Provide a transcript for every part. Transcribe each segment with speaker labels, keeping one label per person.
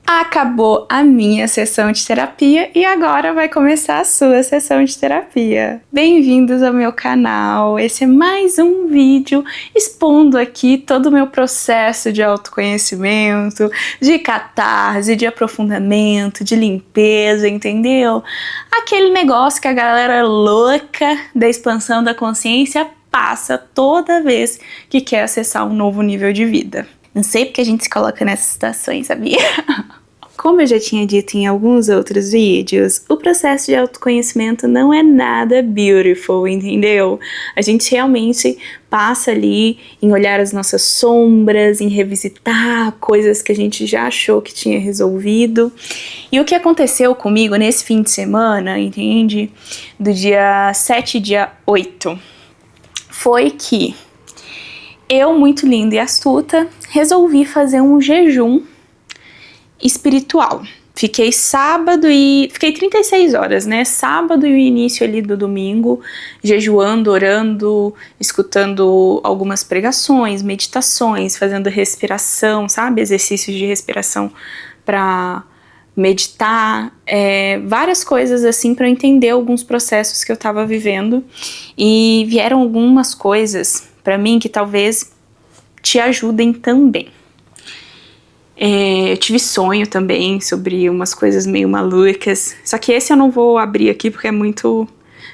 Speaker 1: Acabou a minha sessão de terapia e agora vai começar a sua sessão de terapia. Bem-vindos ao meu canal. Esse é mais um vídeo expondo aqui todo o meu processo de autoconhecimento, de catarse, de aprofundamento, de limpeza, entendeu? Aquele negócio que a galera louca da expansão da consciência passa toda vez que quer acessar um novo nível de vida. Não sei porque a gente se coloca nessas situações, sabia? Como eu já tinha dito em alguns outros vídeos, o processo de autoconhecimento não é nada beautiful, entendeu? A gente realmente passa ali em olhar as nossas sombras, em revisitar coisas que a gente já achou que tinha resolvido. E o que aconteceu comigo nesse fim de semana, entende? Do dia 7 e dia 8, foi que eu, muito linda e astuta, resolvi fazer um jejum espiritual. Fiquei 36 horas, né? Sábado e o início ali do domingo, jejuando, orando, escutando algumas pregações, meditações, fazendo respiração, sabe? Exercícios de respiração para meditar, várias coisas assim para eu entender alguns processos que eu estava vivendo. E vieram algumas coisas para mim que talvez te ajudem também. Eu tive sonho também sobre umas coisas meio malucas, só que esse eu não vou abrir aqui porque é muito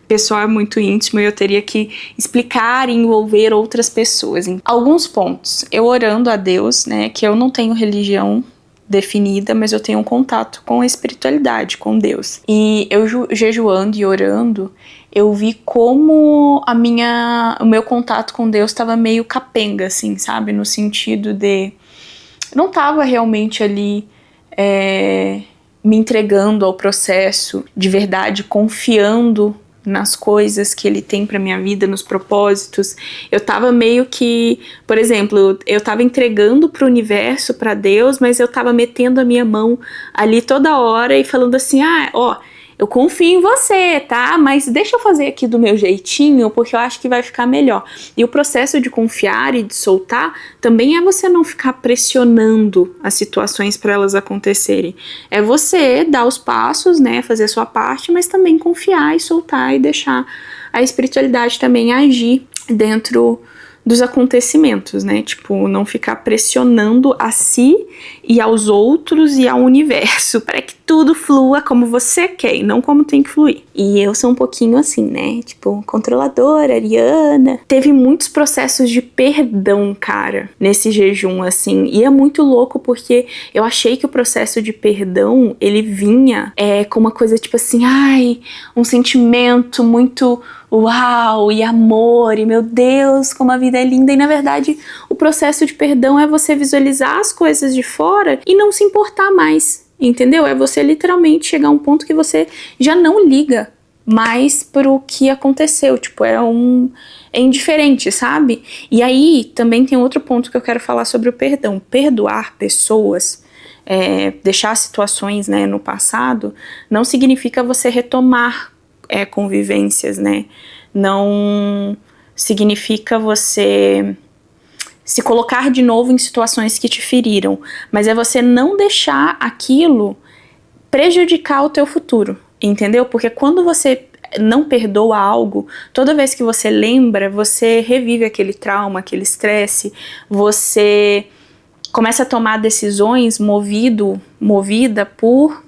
Speaker 1: pessoal, é muito íntimo e eu teria que explicar e envolver outras pessoas. Alguns pontos, eu orando a Deus, né, que eu não tenho religião definida, mas eu tenho um contato com a espiritualidade, com Deus. E eu jejuando e orando, eu vi como o meu contato com Deus estava meio capenga, assim, sabe? No sentido de não estava realmente ali me entregando ao processo de verdade, confiando nas coisas que ele tem pra minha vida, nos propósitos. Eu tava meio que, por exemplo, eu tava entregando pro universo, pra Deus, mas eu tava metendo a minha mão ali toda hora e falando assim, eu confio em você, tá? Mas deixa eu fazer aqui do meu jeitinho, porque eu acho que vai ficar melhor. E o processo de confiar e de soltar também é você não ficar pressionando as situações para elas acontecerem. É você dar os passos, né? Fazer a sua parte, mas também confiar e soltar e deixar a espiritualidade também agir dentro dos acontecimentos, né? Tipo, não ficar pressionando a si e aos outros e ao universo para que tudo flua como você quer e não como tem que fluir. E eu sou um pouquinho assim, né? Tipo, controladora, ariana. Teve muitos processos de perdão, cara, nesse jejum, assim. E é muito louco porque eu achei que o processo de perdão, ele vinha com uma coisa tipo assim, um sentimento muito uau, e amor, e meu Deus, como a vida é linda. E na verdade, o processo de perdão é você visualizar as coisas de fora e não se importar mais, entendeu? É você literalmente chegar a um ponto que você já não liga mais pro que aconteceu, tipo, é indiferente, sabe? E aí, também tem outro ponto que eu quero falar sobre o perdão. Perdoar pessoas, deixar situações, né, no passado, não significa você retomar convivências, né? Não significa você se colocar de novo em situações que te feriram, mas é você não deixar aquilo prejudicar o teu futuro, entendeu? Porque quando você não perdoa algo, toda vez que você lembra, você revive aquele trauma, aquele estresse, você começa a tomar decisões movida por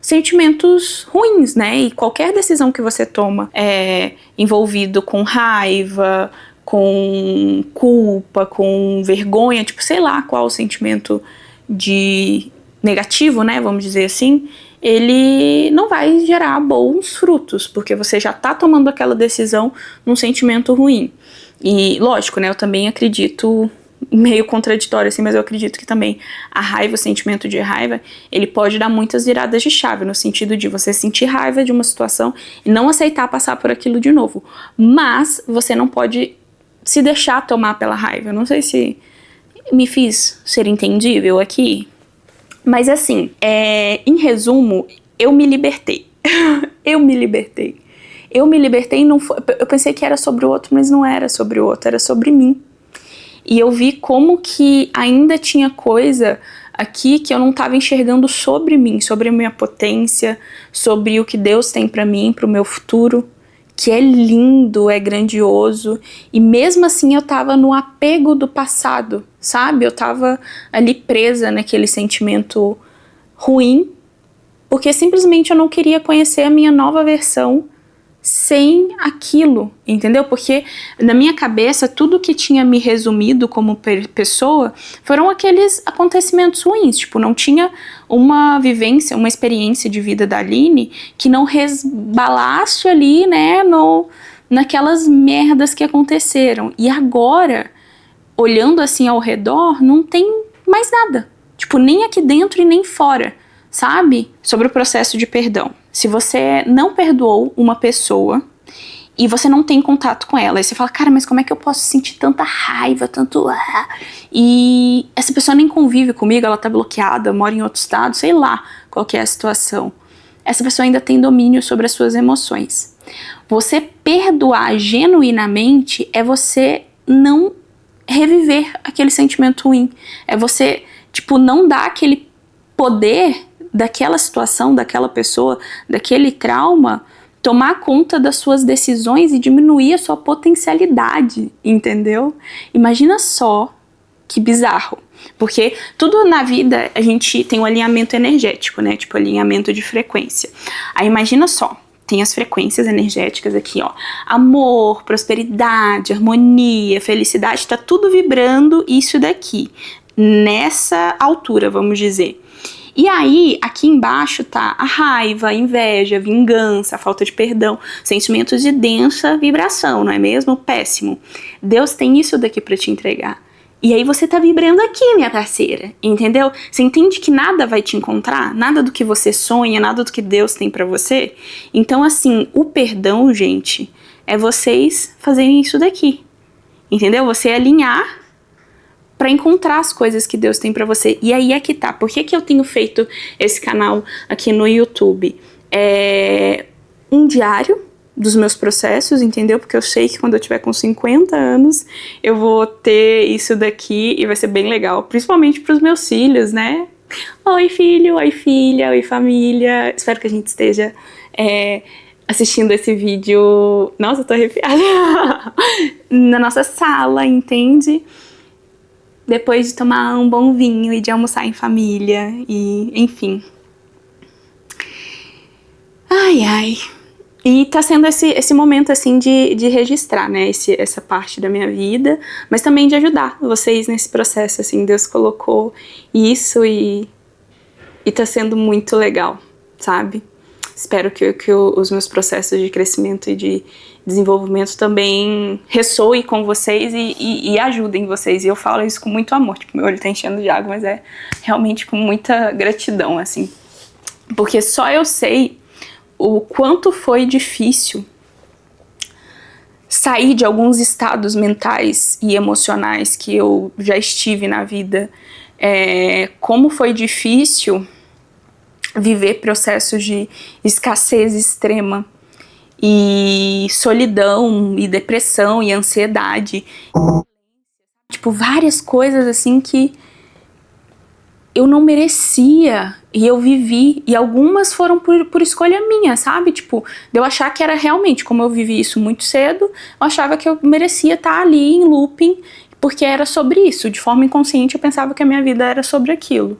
Speaker 1: sentimentos ruins, né? E qualquer decisão que você toma é envolvido com raiva, com culpa, com vergonha, tipo, sei lá qual o sentimento de negativo, né? Vamos dizer assim, ele não vai gerar bons frutos, porque você já tá tomando aquela decisão num sentimento ruim. E, lógico, né? Eu também acredito, meio contraditório assim, mas eu acredito que também a raiva, o sentimento de raiva, ele pode dar muitas viradas de chave, no sentido de você sentir raiva de uma situação e não aceitar passar por aquilo de novo, mas você não pode se deixar tomar pela raiva. Eu não sei se me fiz ser entendível aqui, mas assim, em resumo, eu me libertei. Eu me libertei e não foi, eu pensei que era sobre o outro, mas não era sobre o outro, era sobre mim. E eu vi como que ainda tinha coisa aqui que eu não estava enxergando sobre mim, sobre a minha potência, sobre o que Deus tem para mim, para o meu futuro, que é lindo, é grandioso, e mesmo assim eu tava no apego do passado, sabe? Eu tava ali presa naquele sentimento ruim, porque simplesmente eu não queria conhecer a minha nova versão sem aquilo, entendeu? Porque na minha cabeça tudo que tinha me resumido como pessoa foram aqueles acontecimentos ruins, tipo, não tinha uma vivência, uma experiência de vida da Aline que não resbalasse ali, né, naquelas merdas que aconteceram. E agora, olhando assim ao redor, não tem mais nada, tipo, nem aqui dentro e nem fora, sabe? Sobre o processo de perdão. Se você não perdoou uma pessoa e você não tem contato com ela, e você fala, cara, mas como é que eu posso sentir tanta raiva, tanto... E essa pessoa nem convive comigo, ela tá bloqueada, mora em outro estado, sei lá qual que é a situação. Essa pessoa ainda tem domínio sobre as suas emoções. Você perdoar genuinamente é você não reviver aquele sentimento ruim. É você, tipo, não dar aquele poder daquela situação, daquela pessoa, daquele trauma, tomar conta das suas decisões e diminuir a sua potencialidade, entendeu? Imagina só que bizarro. Porque tudo na vida a gente tem um alinhamento energético, né? Tipo, alinhamento de frequência. Aí imagina só, tem as frequências energéticas aqui, ó. Amor, prosperidade, harmonia, felicidade, tá tudo vibrando isso daqui. Nessa altura, vamos dizer. E aí, aqui embaixo tá a raiva, a inveja, a vingança, a falta de perdão, sentimentos de densa vibração, não é mesmo? Péssimo. Deus tem isso daqui pra te entregar. E aí você tá vibrando aqui, minha parceira, entendeu? Você entende que nada vai te encontrar? Nada do que você sonha, nada do que Deus tem pra você? Então, assim, o perdão, gente, é vocês fazerem isso daqui, entendeu? Você alinhar para encontrar as coisas que Deus tem para você. E aí é que tá. Por que eu tenho feito esse canal aqui no YouTube? É um diário dos meus processos, entendeu? Porque eu sei que quando eu tiver com 50 anos, eu vou ter isso daqui e vai ser bem legal. Principalmente pros meus filhos, né? Oi, filho, oi, filha, oi, família. Espero que a gente esteja assistindo esse vídeo... Nossa, eu tô arrepiada. Na nossa sala, entende? Depois de tomar um bom vinho e de almoçar em família, e enfim. Ai, ai. E tá sendo esse momento, assim, de registrar, né, essa parte da minha vida, mas também de ajudar vocês nesse processo, assim, Deus colocou isso e tá sendo muito legal, sabe? Espero que os meus processos de crescimento e de desenvolvimento também ressoem com vocês e ajudem vocês. E eu falo isso com muito amor, tipo, meu olho tá enchendo de água, mas é realmente com muita gratidão, assim. Porque só eu sei o quanto foi difícil sair de alguns estados mentais e emocionais que eu já estive na vida. Como foi difícil viver processos de escassez extrema e solidão e depressão e ansiedade, tipo, várias coisas assim que eu não merecia e eu vivi, e algumas foram por escolha minha, sabe? Tipo, de eu achar que era realmente, como eu vivi isso muito cedo, eu achava que eu merecia estar ali em looping, porque era sobre isso, de forma inconsciente eu pensava que a minha vida era sobre aquilo.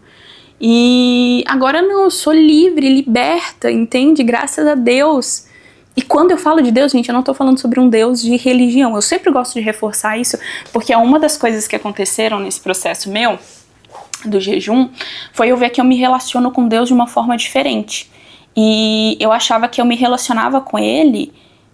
Speaker 1: E agora não, eu sou livre, liberta, entende? Graças a Deus. E quando eu falo de Deus, gente, eu não tô falando sobre um Deus de religião. Eu sempre gosto de reforçar isso, porque uma das coisas que aconteceram nesse processo meu, do jejum, foi eu ver que eu me relaciono com Deus de uma forma diferente. E eu achava que eu me relacionava com Ele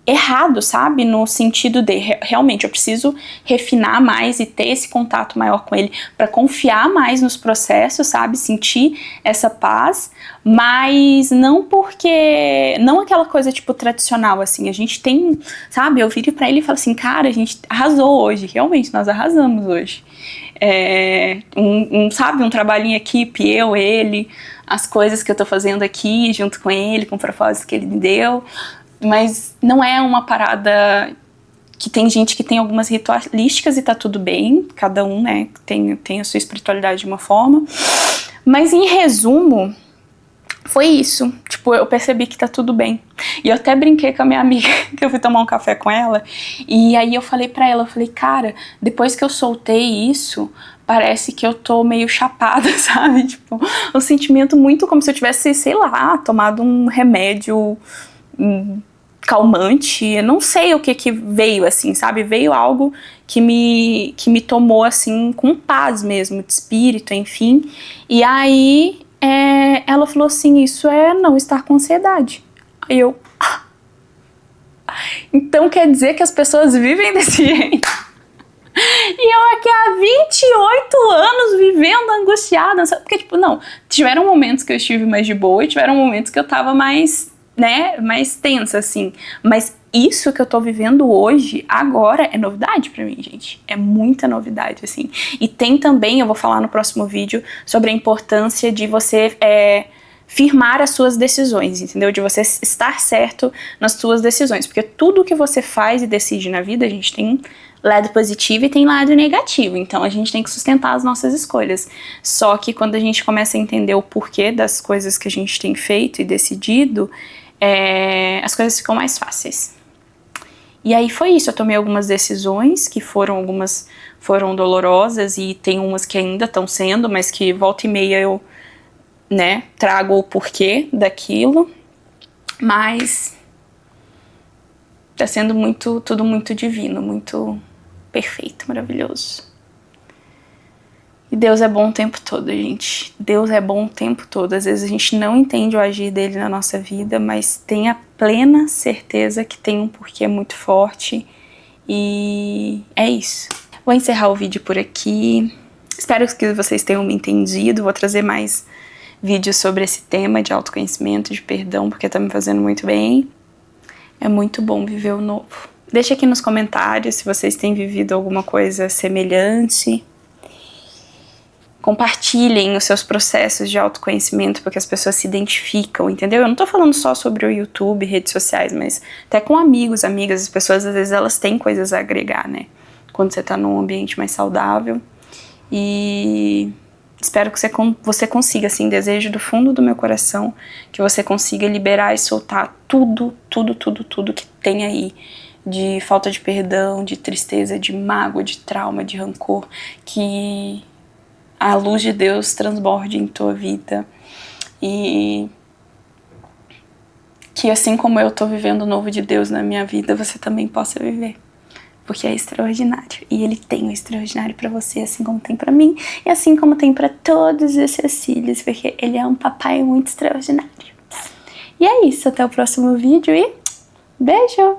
Speaker 1: errado, sabe? No sentido de, realmente, eu preciso refinar mais e ter esse contato maior com Ele para confiar mais nos processos, sabe? Sentir essa paz, mas não porque... Não aquela coisa, tipo, tradicional, assim. A gente tem, sabe? Eu viro pra Ele e falo assim, cara, a gente arrasou hoje. Realmente, nós arrasamos hoje. Sabe? Um trabalho em equipe, eu, Ele, as coisas que eu tô fazendo aqui junto com Ele, com o propósito que Ele me deu. Mas não é uma parada que tem gente que tem algumas ritualísticas e tá tudo bem, cada um, né, tem a sua espiritualidade de uma forma, Mas em resumo, foi isso. Tipo, eu percebi que tá tudo bem. E eu até brinquei com a minha amiga, que eu fui tomar um café com ela, e aí eu falei pra ela, eu falei, cara, depois que eu soltei isso, parece que eu tô meio chapada, sabe? Tipo, um sentimento muito como se eu tivesse, sei lá, tomado um remédio calmante. Eu não sei o que que veio, assim, sabe? Veio algo que me tomou, assim, com paz mesmo, de espírito, enfim. E aí, ela falou assim, isso é não estar com ansiedade. Aí eu... Então quer dizer que as pessoas vivem desse jeito? E eu aqui há 28 anos vivendo angustiada, porque tipo, não, tiveram momentos que eu estive mais de boa e tiveram momentos que eu tava mais, né, mais tensa, assim, mas isso que eu tô vivendo hoje, agora, é novidade pra mim, gente, é muita novidade, assim, e tem também, eu vou falar no próximo vídeo, sobre a importância de você, firmar as suas decisões, entendeu? De você estar certo nas suas decisões, porque tudo que você faz e decide na vida, a gente tem lado positivo e tem lado negativo, então a gente tem que sustentar as nossas escolhas. Só que quando a gente começa a entender o porquê das coisas que a gente tem feito e decidido, as coisas ficam mais fáceis. E aí foi isso, eu tomei algumas decisões que algumas foram dolorosas e tem umas que ainda estão sendo, mas que volta e meia eu, né, trago o porquê daquilo, mas tá sendo tudo muito divino, muito perfeito, maravilhoso. E Deus é bom o tempo todo, gente. Deus é bom o tempo todo. Às vezes a gente não entende o agir dele na nossa vida, mas tenha plena certeza que tem um porquê muito forte. E é isso. Vou encerrar o vídeo por aqui. Espero que vocês tenham me entendido. Vou trazer mais vídeos sobre esse tema de autoconhecimento, de perdão, porque tá me fazendo muito bem. É muito bom viver o novo. Deixa aqui nos comentários se vocês têm vivido alguma coisa semelhante. Compartilhem os seus processos de autoconhecimento, porque as pessoas se identificam, entendeu? Eu não tô falando só sobre o YouTube, redes sociais, mas até com amigos, amigas, as pessoas às vezes elas têm coisas a agregar, né? Quando você tá num ambiente mais saudável. E espero que você consiga, assim, desejo do fundo do meu coração, que você consiga liberar e soltar tudo que tem aí de falta de perdão, de tristeza, de mágoa, de trauma, de rancor, que a luz de Deus transborde em tua vida e que assim como eu tô vivendo o novo de Deus na minha vida, você também possa viver. Porque é extraordinário. E Ele tem o extraordinário pra você, assim como tem pra mim. E assim como tem pra todos os seus filhos. Porque Ele é um papai muito extraordinário. E é isso. Até o próximo vídeo e beijo!